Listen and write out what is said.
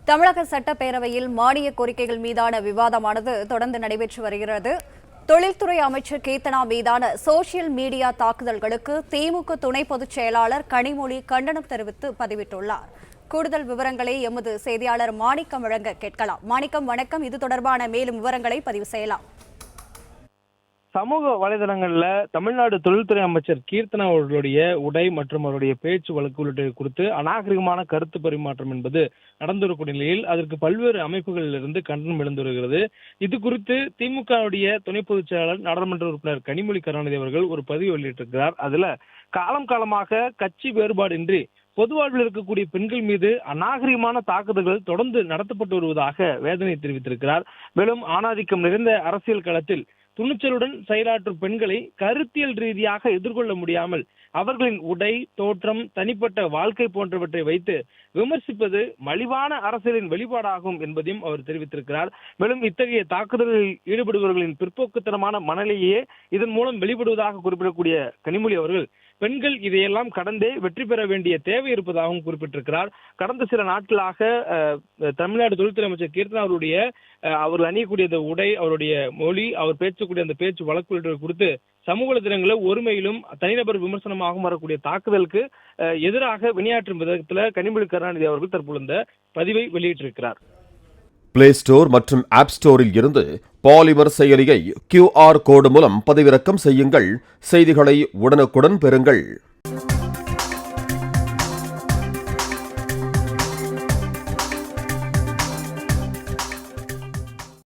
தமிழக சட்டப்பேரவையில் மானிய கோரிக்கைகள் மீதான விவாதமானது தொடர்ந்து நடைபெற்று வருகிறது. தொழில்துறை அமைச்சர் கீர்த்தனா மீதான சோசியல் மீடியா தாக்குதல்களுக்கு திமுக துணை பொதுச் செயலாளர் கனிமொழி கண்டனம் தெரிவித்து பதிவிட்டுள்ளார். கூடுதல் விவரங்களை எமது செய்தியாளர் மாணிக்கம் வழங்க கேட்கலாம். மாணிக்கம், வணக்கம். இது தொடர்பான மேலும் விவரங்களை பதிவு செய்யலாம். சமூக வலைதளங்கள்ல தமிழ்நாடு தொழில்துறை அமைச்சர் கீர்த்தனா அவர்களுடைய உடை மற்றும் அவருடைய பேச்சு வழக்கு உள்ளிட்ட குறித்து அநாகரிகமான கருத்து பரிமாற்றம் என்பது நடந்திருக்கும் நிலையில் அதற்கு பல்வேறு அமைப்புகளிலிருந்து கண்டனம் எழுந்து வருகிறது. இது குறித்து திமுகவுடைய துணை பொதுச் செயலாளர் நாடாளுமன்ற உறுப்பினர் கனிமொழி கருணாநிதி அவர்கள் ஒரு பதிவு வெளியிட்டிருக்கிறார். அதுல காலமாக கட்சி வேறுபாடின்றி பொது வாழ்வில் இருக்கக்கூடிய பெண்கள் மீது அநாகரிகமான தாக்குதல்கள் தொடர்ந்து நடத்தப்பட்டு வருவதாக வேதனை தெரிவித்திருக்கிறார். மேலும் ஆணாதிக்கம் நிறைந்த அரசியல் களத்தில் துணிச்சலுடன் செயலாற்றும் பெண்களை கருத்தியல் ரீதியாக எதிர்கொள்ள முடியாமல் அவர்களின் உடை, தோற்றம், தனிப்பட்ட வாழ்க்கை போன்றவற்றை வைத்து விமர்சிப்பது மலிவான அரசியலின் வெளிப்பாடாகும் என்பதையும் அவர் தெரிவித்திருக்கிறார். மேலும் இத்தகைய தாக்குதல்களில் ஈடுபடுபவர்களின் பிற்போக்குத்தனமான மனநிலையே இதன் மூலம் வெளிப்படுவதாக குறிப்பிடக்கூடிய கனிமொழி அவர்கள் பெண்கள் இதையெல்லாம் கடந்தே வெற்றி பெற வேண்டிய தேவை இருப்பதாகவும் குறிப்பிட்டிருக்கிறார். கடந்த சில நாட்களாக தமிழ்நாடு தொழில்துறை அமைச்சர் கீர்த்தனா அவருடைய அவர்கள் அணியக்கூடிய அந்த உடை, அவருடைய மொழி, அவர் பேசக்கூடிய அந்த பேச்சு வழக்கு குறித்து சமூக வலைதளங்களில் ஒருமையிலும் தனிநபர் விமர்சனமாகவும் வரக்கூடிய தாக்குதலுக்கு எதிராக வினையாற்றும் விதத்தில் கனிமொழி கருணாநிதி அவர்கள் தற்போது இந்த பதிவை வெளியிட்டிருக்கிறார். பிளே ஸ்டோர் மற்றும் ஆப் ஸ்டோரில் இருந்து பாலிமர் செயலியை QR கோடு மூலம் பதிவிறக்கம் செய்யுங்கள். செய்திகளை உடனுக்குடன் பெறுங்கள்.